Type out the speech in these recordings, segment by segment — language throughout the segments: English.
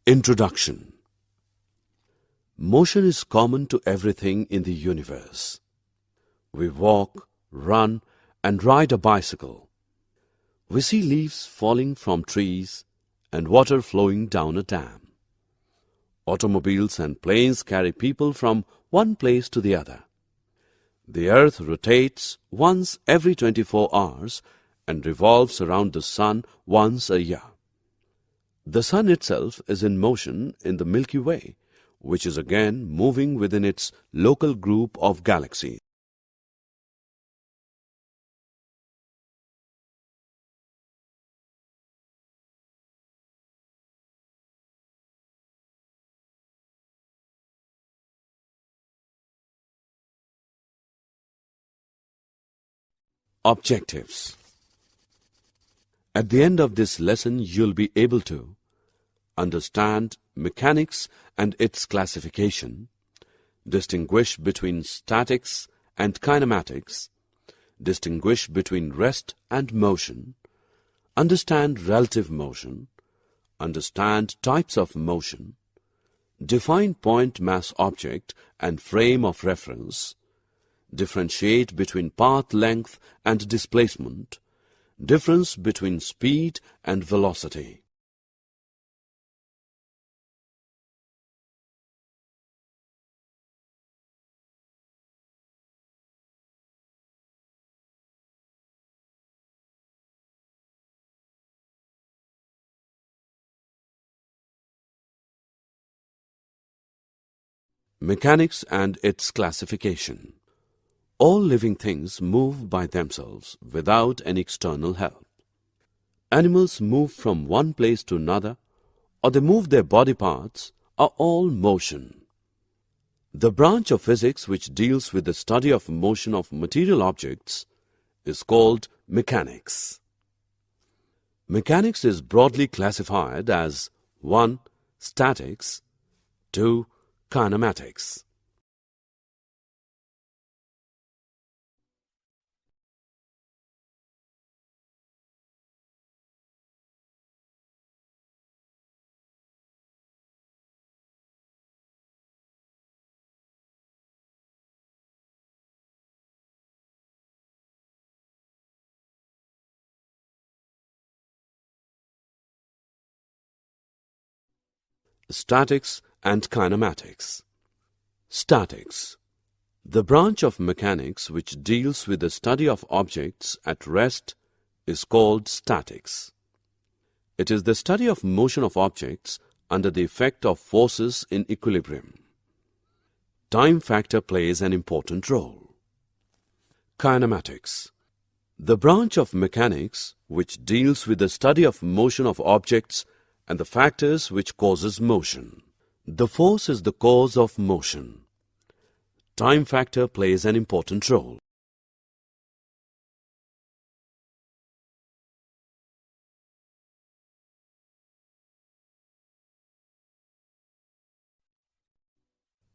Introduction. Motion is common to everything in the universe. We walk, run, and ride a bicycle. We see leaves falling from trees and water flowing down a dam. Automobiles and planes carry people from one place to the other. The earth rotates once every 24 hours and revolves around the sun once a year. The sun itself is in motion in the Milky Way, which is again moving within its local group of galaxies. Objectives. At the end of this lesson, you'll be able to understand mechanics and its classification, distinguish between statics and kinematics, distinguish between rest and motion, understand relative motion, understand types of motion, define point mass object and frame of reference, differentiate between path length and displacement, difference between speed and velocity. Mechanics and its classification. All living things move by themselves without any external help. Animals move from one place to another, or they move their body parts, are all motion. The branch of physics which deals with the study of motion of material objects is called mechanics. Mechanics is broadly classified as 1. Statics, 2. Kinematics. Statics and kinematics. Statics. The branch of mechanics which deals with the study of objects at rest is called statics. It is the study of motion of objects under the effect of forces in equilibrium. Time factor plays an important role. Kinematics. The branch of mechanics which deals with the study of motion of objects and the factors which causes motion. The force is the cause of motion. Time factor plays an important role.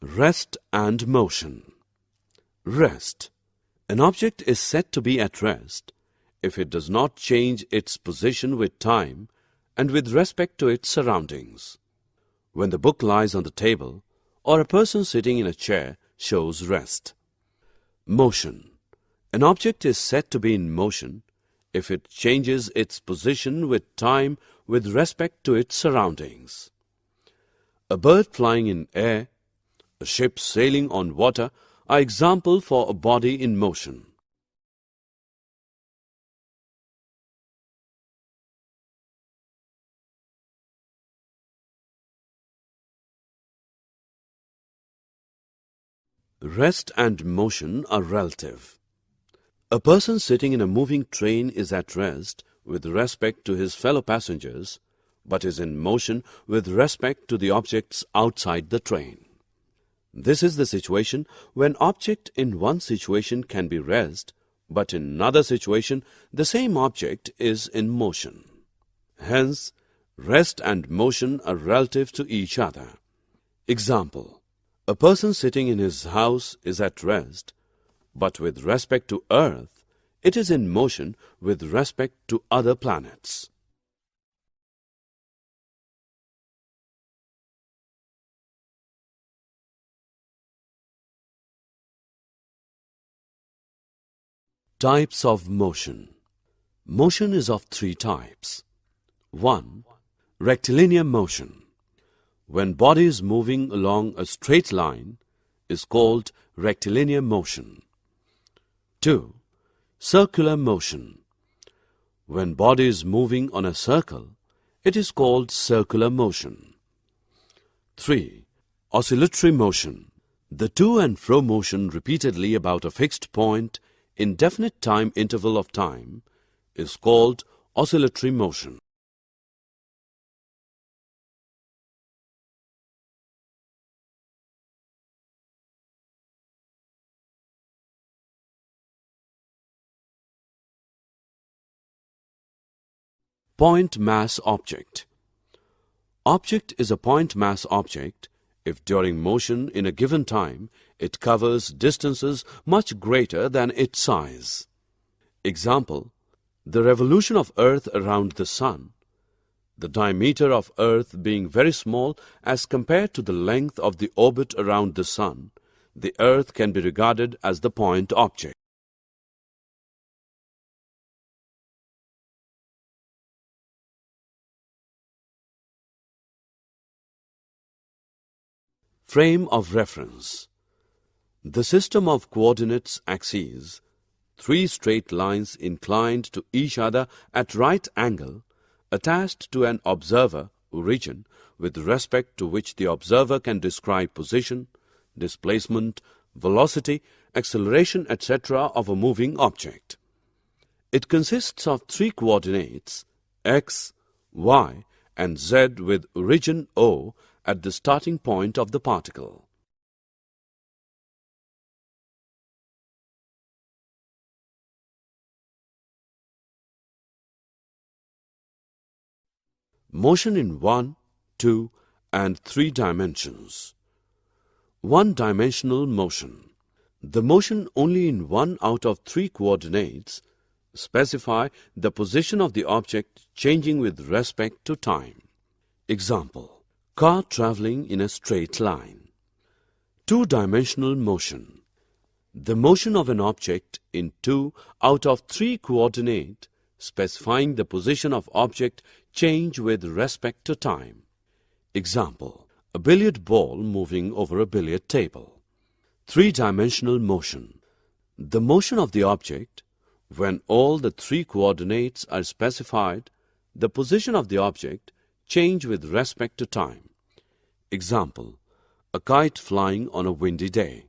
Rest and motion. Rest. An object is said to be at rest if it does not change its position with time and with respect to its surroundings. When the book lies on the table or a person sitting in a chair shows rest. Motion. An object is said to be in motion if it changes its position with time with respect to its surroundings. A bird flying in air, a ship sailing on water are examples for a body in motion. Rest and motion are relative. A person sitting in a moving train is at rest with respect to his fellow passengers, but is in motion with respect to the objects outside the train. This is the situation when object in one situation can be rest, but in another situation the same object is in motion. Hence, rest and motion are relative to each other. Example. A person sitting in his house is at rest, but with respect to Earth, it is in motion with respect to other planets. Types of motion. Motion is of three types. 1. Rectilinear motion. When body is moving along a straight line is called rectilinear motion. 2. Circular motion. When body is moving on a circle, it is called circular motion. 3. Oscillatory motion. The to and fro motion repeatedly about a fixed point in definite time interval of time is called oscillatory motion. Point mass object. Object is a point mass object if during motion in a given time it covers distances much greater than its size. Example, the revolution of Earth around the Sun. The diameter of Earth being very small as compared to the length of the orbit around the Sun, the Earth can be regarded as the point object. Frame of reference. The system of coordinates axes, three straight lines inclined to each other at right angle, attached to an observer origin with respect to which the observer can describe position, displacement, velocity, acceleration, etc. of a moving object. It consists of three coordinates x, y, and z with origin O at the starting point of the particle. Motion in 1, 2, and 3 dimensions. One-dimensional motion. The motion only in one out of three coordinates specify the position of the object changing with respect to time. Example, car traveling in a straight line. Two-dimensional motion. The motion of an object in 2 out of 3 coordinate specifying the position of object change with respect to time. Example, a billiard ball moving over a billiard table. Three-dimensional motion. The motion of the object when all the 3 coordinates are specified, the position of the object change with respect to time. Example, a kite flying on a windy day.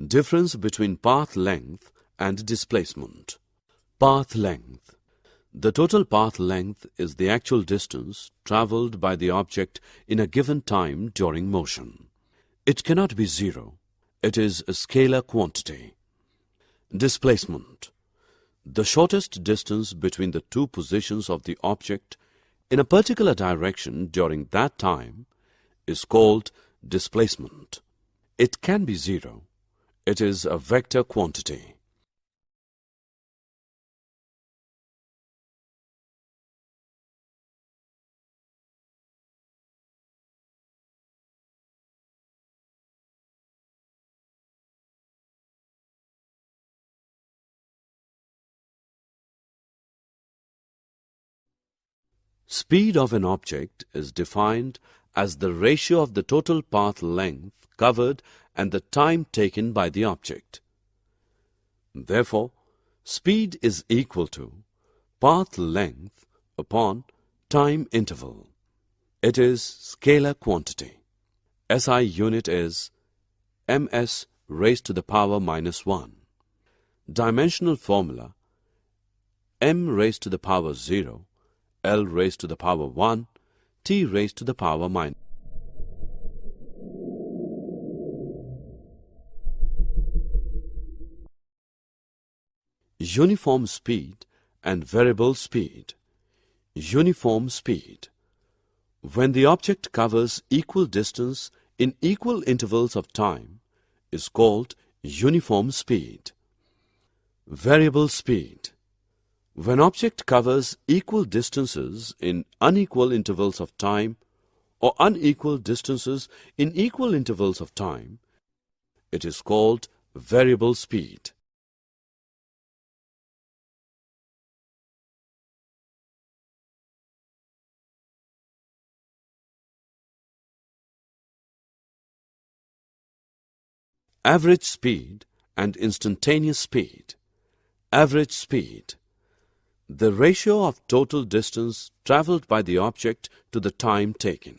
Difference between path length and displacement. Path length. The total path length is the actual distance travelled by the object in a given time during motion. It cannot be zero. It is a scalar quantity. Displacement. The shortest distance between the two positions of the object in a particular direction during that time is called displacement. It can be zero. It is a vector quantity. Speed of an object is defined as the ratio of the total path length covered and the time taken by the object. Therefore, speed is equal to path length upon time interval. It is scalar quantity. SI unit is ms raised to the power minus 1. Dimensional formula m raised to the power 0, L raised to the power 1, T raised to the power minus. Uniform speed and variable speed. Uniform speed. when the object covers equal distance in equal intervals of time, is called uniform speed. Variable speed. When object covers equal distances in unequal intervals of time or unequal distances in equal intervals of time, it is called variable speed. Average speed and instantaneous speed. Average speed. The ratio of total distance travelled by the object to the time taken.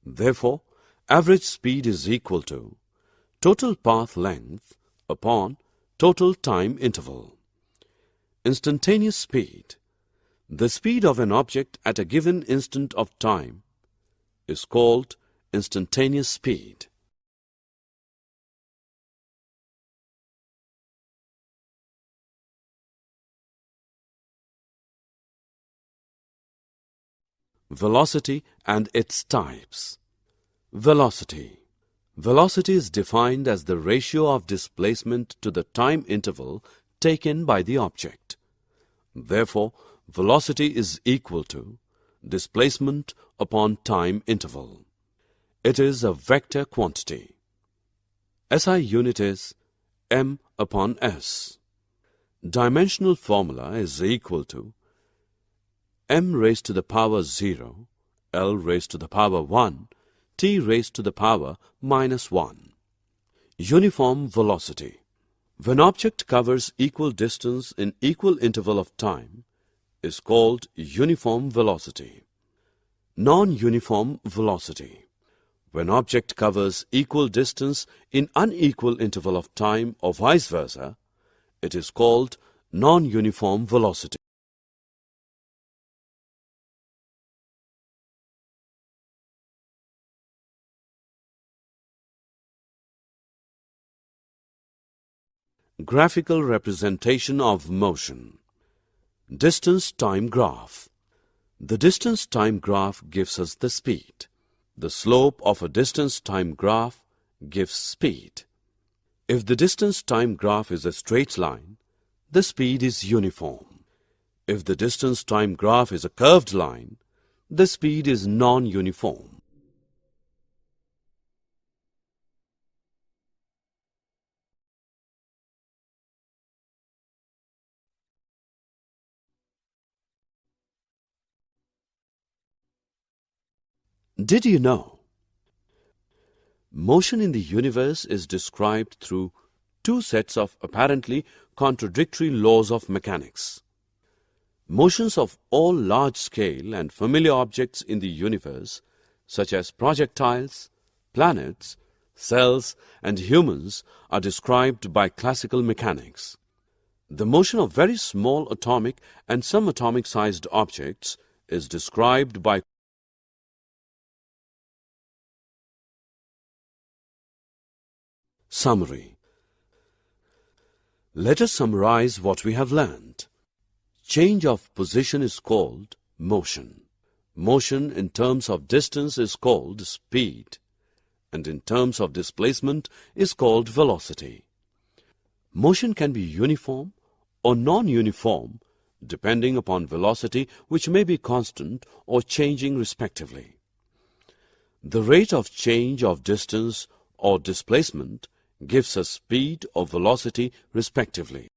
Therefore, average speed is equal to total path length upon total time interval. Instantaneous speed. The speed of an object at a given instant of time is called instantaneous speed. Velocity and its types. Velocity. Velocity is defined as the ratio of displacement to the time interval taken by the object. Therefore, velocity is equal to displacement upon time interval. It is a vector quantity. SI unit is m upon s. Dimensional formula is equal to m raised to the power 0, L raised to the power 1, T raised to the power minus 1. Uniform velocity. When object covers equal distance in equal interval of time, is called uniform velocity. Non-uniform velocity. When object covers equal distance in unequal interval of time or vice versa, it is called non-uniform velocity. Graphical representation of motion. Distance-time graph. The distance-time graph gives us the speed. The slope of a distance-time graph gives speed. If the distance-time graph is a straight line, the speed is uniform. If the distance-time graph is a curved line, the speed is non-uniform. Did you know? Motion in the universe is described through two sets of apparently contradictory laws of mechanics. Motions of all large-scale and familiar objects in the universe, such as projectiles, planets, cells, and humans, are described by classical mechanics. The motion of very small atomic and subatomic-sized objects is described by Summary. Let us summarize what we have learned. Change of position is called motion. Motion in terms of distance is called speed, and in terms of displacement is called velocity. Motion can be uniform or non-uniform depending upon velocity, which may be constant or changing respectively. The rate of change of distance or displacement gives us speed or velocity respectively.